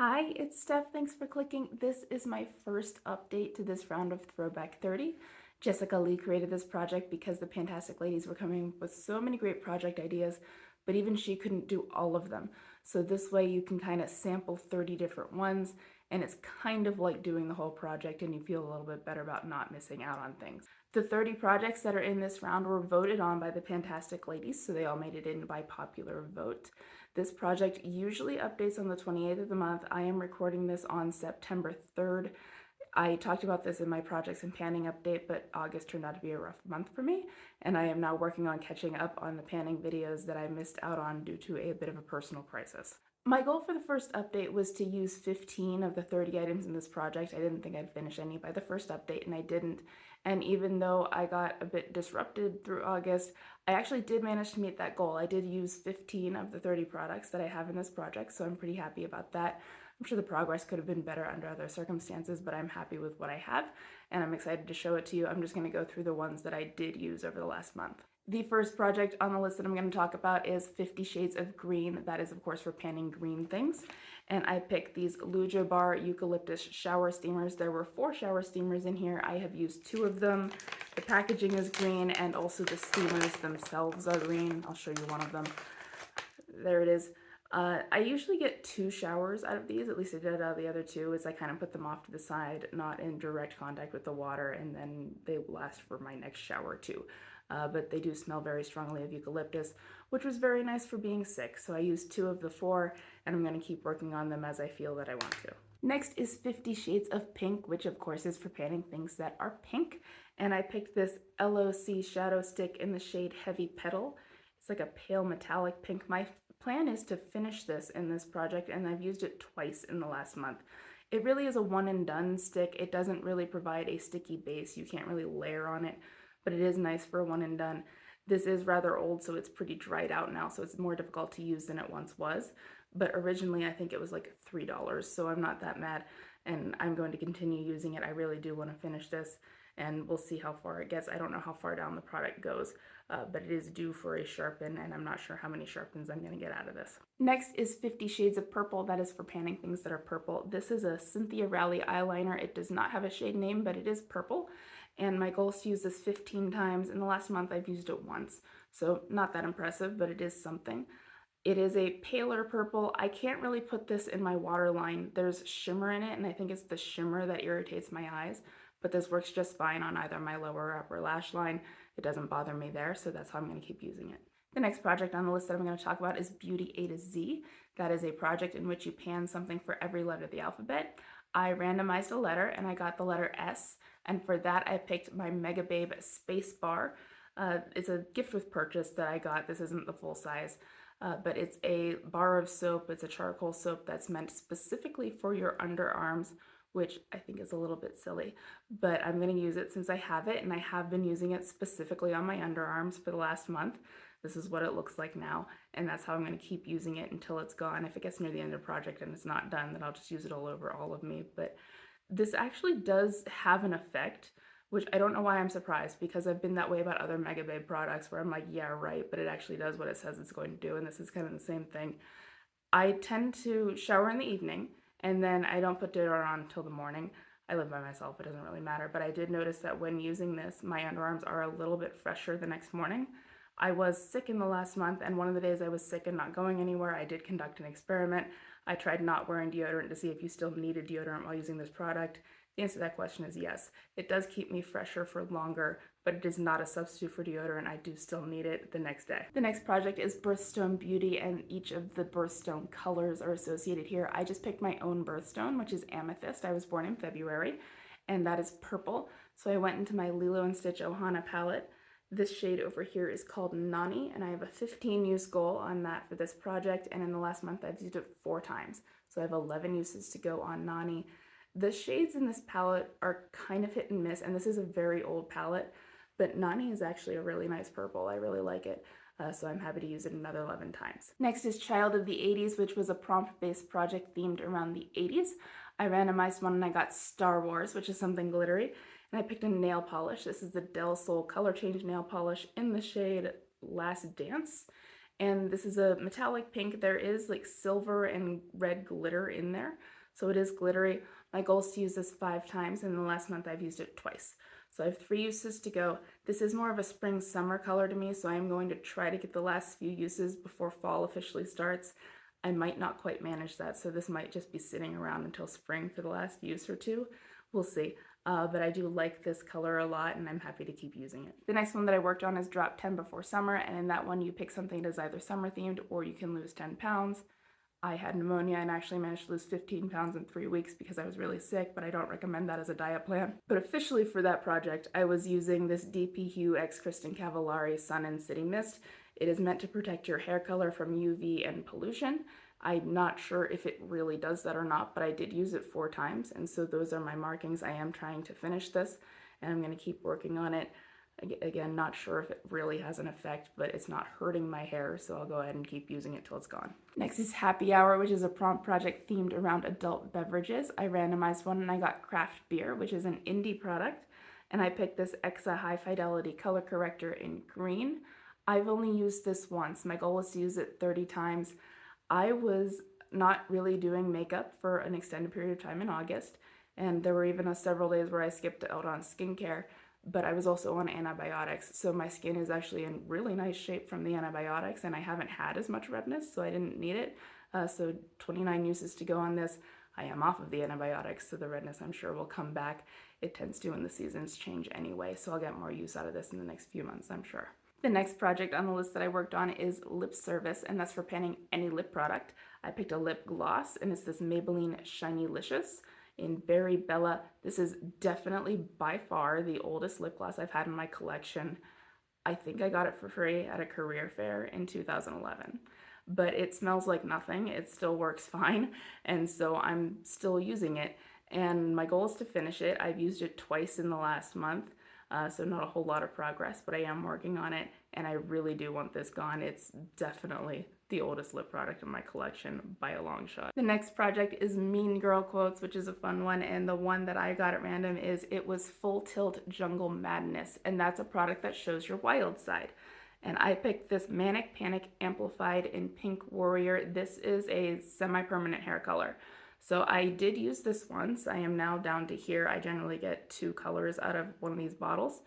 Hi, it's Steph. Thanks for clicking. This is my first update to this round of Throwback 30. Jessica Lee created this project because the Fantastic Ladies were coming up with so many great project ideas, but even she couldn't do all of them. So this way you can kind of sample 30 different ones, and it's kind of like doing the whole project, and you feel a little bit better about not missing out on things. The 30 projects that are in this round were voted on by the Fantastic Ladies, so they all made it in by popular vote. This project usually updates on the 28th of the month. I am recording this on September 3rd. I talked about this in my projects and panning update, but August turned out to be a rough month for me, and I am now working on catching up on the panning videos that I missed out on due to a bit of a personal crisis. My goal for the first update was to use 15 of the 30 items in this project. I didn't think I'd finish any by the first update, and I didn't. And even though I got a bit disrupted through August, I actually did manage to meet that goal. I did use 15 of the 30 products that I have in this project, so I'm pretty happy about that. I'm sure the progress could have been better under other circumstances, but I'm happy with what I have, and I'm excited to show it to you. I'm just going to go through the ones that I did use over the last month. The first project on the list that I'm going to talk about is 50 Shades of Green. That is, of course, for panning green things. And I picked these Luja Bar Eucalyptus shower steamers. There were 4 shower steamers in here. I have used 2 of them. The packaging is green, and also the steamers themselves are green. I'll show you one of them. There it is. I usually get 2 showers out of these, at least I did out of the other 2, is I kind of put them off to the side, not in direct contact with the water, and then they last for my next shower too. But they do smell very strongly of eucalyptus, which was very nice for being sick. So I used 2 of the 4, and I'm going to keep working on them as I feel that I want to. Next is 50 Shades of Pink, which of course is for panning things that are pink. And I picked this LOC shadow stick in the shade Heavy Petal. It's like a pale metallic pink. My plan is to finish this in this project, and I've used it twice in the last month. It really is a one and done stick. It doesn't really provide a sticky base. You can't really layer on it, but it is nice for a one and done. This is rather old, so it's pretty dried out now, so it's more difficult to use than it once was. But originally, I think it was like $3, so I'm not that mad, and I'm going to continue using it. I really do want to finish this, and we'll see how far it gets. I don't know how far down the product goes, but it is due for a sharpen, and I'm not sure how many sharpens I'm going to get out of this. Next is 50 Shades of Purple. That is for panning things that are purple. This is a Cynthia Rowley eyeliner. It does not have a shade name, but it is purple, and my goal is to use this 15 times. In the last month, I've used it once, so not that impressive, but it is something. It is a paler purple. I can't really put this in my waterline. There's shimmer in it, and I think it's the shimmer that irritates my eyes, but this works just fine on either my lower or upper lash line. It doesn't bother me there, so that's how I'm going to keep using it. The next project on the list that I'm going to talk about is Beauty A to Z. That is a project in which you pan something for every letter of the alphabet. I randomized a letter, and I got the letter S, and for that I picked my Mega Babe Space Bar. It's a gift with purchase that I got. This isn't the full size. But it's a bar of soap. It's a charcoal soap that's meant specifically for your underarms, which I think is a little bit silly, but I'm going to use it since I have it, and I have been using it specifically on my underarms for the last month. This is what it looks like now, and that's how I'm going to keep using it until it's gone. If it gets near the end of the project and it's not done, then I'll just use it all over all of me. But this actually does have an effect, which I don't know why I'm surprised, because I've been that way about other Mega Babe products where I'm like, yeah, right, but it actually does what it says it's going to do, and this is kind of the same thing. I tend to shower in the evening, and then I don't put deodorant on until the morning. I live by myself, it doesn't really matter, but I did notice that when using this, my underarms are a little bit fresher the next morning. I was sick in the last month, and one of the days I was sick and not going anywhere, I did conduct an experiment. I tried not wearing deodorant to see if you still needed deodorant while using this product. The answer to that question is yes. It does keep me fresher for longer, but it is not a substitute for deodorant. I do still need it the next day. The next project is Birthstone Beauty, and each of the birthstone colors are associated here. I just picked my own birthstone, which is amethyst. I was born in February, and that is purple. So I went into my Lilo & Stitch Ohana palette. This shade over here is called Nani, and I have a 15 use goal on that for this project, and in the last month I've used it 4 times. So I have 11 uses to go on Nani. The shades in this palette are kind of hit and miss, and this is a very old palette, but Nani is actually a really nice purple. I really like it, so I'm happy to use it another 11 times. Next is Child of the 80s, which was a prompt-based project themed around the 80s. I randomized one and I got Star Wars, which is something glittery, and I picked a nail polish. This is the Del Sol Color Change nail polish in the shade Last Dance. And this is a metallic pink. There is like silver and red glitter in there, so it is glittery. My goal is to use this 5 times, and in the last month I've used it twice. So I have 3 uses to go. This is more of a spring-summer color to me, so I'm going to try to get the last few uses before fall officially starts. I might not quite manage that, so this might just be sitting around until spring for the last use or two. We'll see. But I do like this color a lot, and I'm happy to keep using it. The next one that I worked on is Drop 10 Before Summer, and in that one you pick something that is either summer themed or you can lose 10 pounds. I had pneumonia and actually managed to lose 15 pounds in 3 weeks because I was really sick, but I don't recommend that as a diet plan. But officially for that project, I was using this DP Hue X Kristen Cavallari Sun and City Mist. It is meant to protect your hair color from UV and pollution. I'm not sure if it really does that or not, but I did use it 4 times, and so those are my markings. I am trying to finish this, and I'm going to keep working on it. Again, not sure if it really has an effect, but it's not hurting my hair, so I'll go ahead and keep using it till it's gone. Next is Happy Hour, which is a prompt project themed around adult beverages. I randomized one and I got Craft Beer, which is an indie product, and I picked this Exa High Fidelity Color Corrector in green. I've only used this once. My goal was to use it 30 times. I was not really doing makeup for an extended period of time in August, and there were even several days where I skipped out on skincare, but I was also on antibiotics, so my skin is actually in really nice shape from the antibiotics, and I haven't had as much redness, so I didn't need it. So 29 uses to go on this. I am off of the antibiotics, so the redness I'm sure will come back. It tends to when the seasons change anyway, so I'll get more use out of this in the next few months, I'm sure. The next project on the list that I worked on is Lip Service, and that's for panning any lip product. I picked a lip gloss, and it's this Maybelline Shiny-licious in Berry Bella. This is definitely by far the oldest lip gloss I've had in my collection. I think I got it for free at a career fair in 2011. But it smells like nothing. It still works fine, and so I'm still using it. And my goal is to finish it. I've used it twice in the last month. So not a whole lot of progress, but I am working on it, and I really do want this gone. It's definitely the oldest lip product in my collection by a long shot. The next project is Mean Girl Quotes, which is a fun one, and the one that I got at random is It Was Full Tilt Jungle Madness, and that's a product that shows your wild side. And I picked this Manic Panic Amplified in Pink Warrior. This is a semi-permanent hair color. So I did use this once. I am now down to here. I generally get 2 colors out of one of these bottles.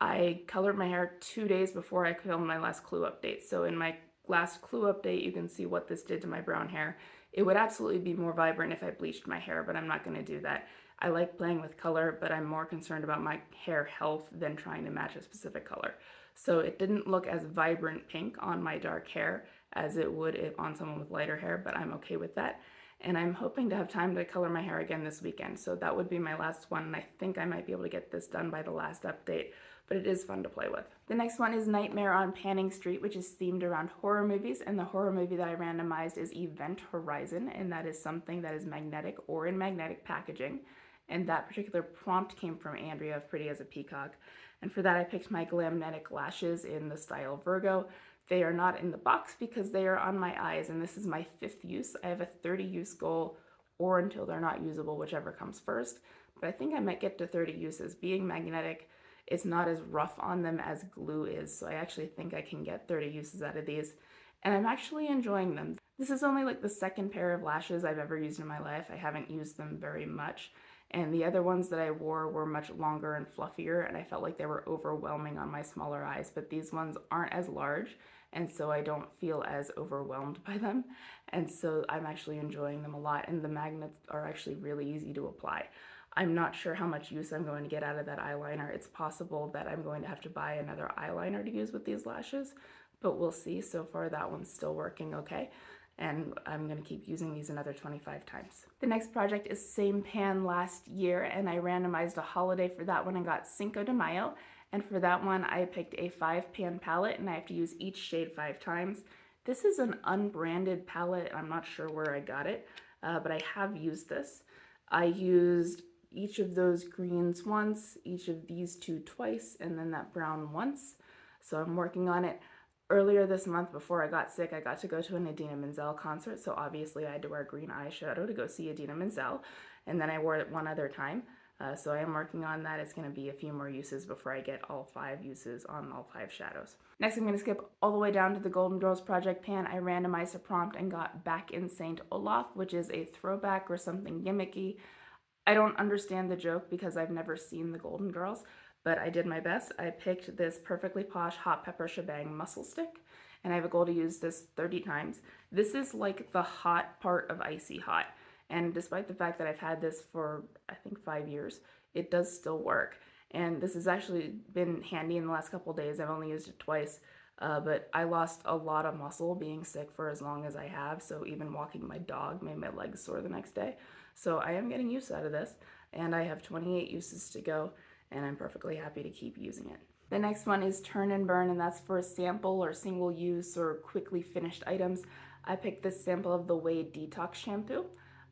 I colored my hair 2 days before I filmed my last Clue update. So in my last Clue update, you can see what this did to my brown hair. It would absolutely be more vibrant if I bleached my hair, but I'm not going to do that. I like playing with color, but I'm more concerned about my hair health than trying to match a specific color. So it didn't look as vibrant pink on my dark hair as it would if on someone with lighter hair, but I'm okay with that. And I'm hoping to have time to color my hair again this weekend, so that would be my last one, and I think I might be able to get this done by the last update, but it is fun to play with. The next one is Nightmare on Panning Street, which is themed around horror movies, and the horror movie that I randomized is Event Horizon, and that is something that is magnetic or in magnetic packaging, and that particular prompt came from Andrea of Pretty as a Peacock, and for that I picked my Glamnetic lashes in the style Virgo. They are not in the box because they are on my eyes, and this is my 5th use. I have a 30 use goal, or until they're not usable, whichever comes first. But I think I might get to 30 uses. Being magnetic, it's not as rough on them as glue is, so I actually think I can get 30 uses out of these. And I'm actually enjoying them. This is only like the 2nd pair of lashes I've ever used in my life. I haven't used them very much. And the other ones that I wore were much longer and fluffier, and I felt like they were overwhelming on my smaller eyes. But these ones aren't as large, and so I don't feel as overwhelmed by them, and so I'm actually enjoying them a lot, and the magnets are actually really easy to apply. I'm not sure how much use I'm going to get out of that eyeliner. It's possible that I'm going to have to buy another eyeliner to use with these lashes, but we'll see. So far that one's still working okay, and I'm going to keep using these another 25 times. The next project is Same Pan Last Year, and I randomized a holiday for that one and got Cinco de Mayo. And for that one, I picked a 5-pan palette, and I have to use each shade 5 times. This is an unbranded palette. I'm not sure where I got it, but I have used this. I used each of those greens once, each of these 2 twice, and then that brown once. So I'm working on it. Earlier this month, before I got sick, I got to go to an Idina Menzel concert, so obviously I had to wear green eyeshadow to go see Idina Menzel, and then I wore it one other time. So I am working on that. It's going to be a few more uses before I get all 5 uses on all 5 shadows. Next, I'm going to skip all the way down to the Golden Girls project pan. I randomized a prompt and got Back in St. Olaf, which is a throwback or something gimmicky. I don't understand the joke because I've never seen the Golden Girls, but I did my best. I picked this Perfectly Posh Hot Pepper Shebang Muscle Stick, and I have a goal to use this 30 times. This is like the hot part of Icy Hot, and despite the fact that I've had this for, I think, 5 years, it does still work. And this has actually been handy in the last couple days. I've only used it twice, but I lost a lot of muscle being sick for as long as I have, so even walking my dog made my legs sore the next day. So I am getting use out of this, and I have 28 uses to go, and I'm perfectly happy to keep using it. The next one is Turn and Burn, and that's for sample or single use or quickly finished items. I picked this sample of the Wade Detox Shampoo.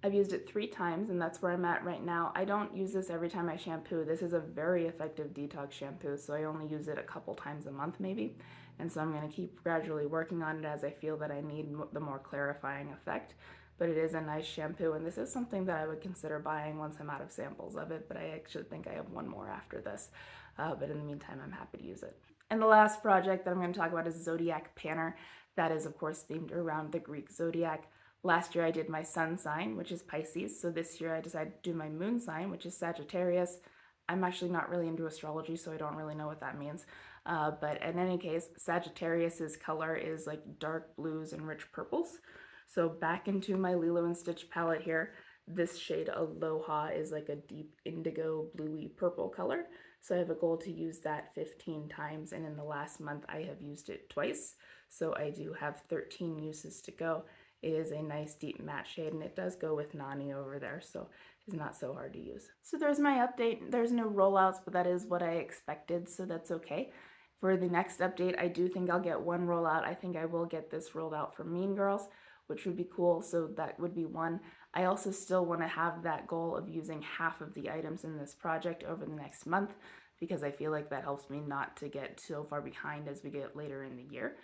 I've used it 3 times, and that's where I'm at right now. I don't use this every time I shampoo. This is a very effective detox shampoo, so I only use it a couple times a month maybe. And so I'm going to keep gradually working on it as I feel that I need the more clarifying effect. But it is a nice shampoo, and this is something that I would consider buying once I'm out of samples of it, but I actually think I have one more after this. But in the meantime, I'm happy to use it. And the last project that I'm going to talk about is Zodiac Panner. That is, of course, themed around the Greek zodiac. Last year I did my sun sign, which is Pisces, so this year I decided to do my moon sign, which is Sagittarius. I'm actually not really into astrology, so I don't really know what that means. But in any case, Sagittarius's color is like dark blues and rich purples. So back into my Lilo & Stitch palette here, this shade Aloha is like a deep indigo bluey purple color. So I have a goal to use that 15 times, and in the last month I have used it twice. So I do have 13 uses to go. It is a nice deep matte shade, and it does go with Nani over there, so it's not so hard to use. So there's my update. There's no rollouts, but that is what I expected, so that's okay. For the next update, I do think I'll get one rollout. I think I will get this rolled out for Mean Girls, which would be cool, so that would be one. I also still want to have that goal of using half of the items in this project over the next month, because I feel like that helps me not to get so far behind as we get later in the year.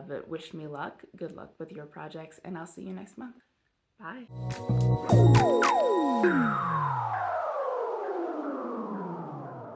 But wish me luck, good luck with your projects, and I'll see you next month. Bye.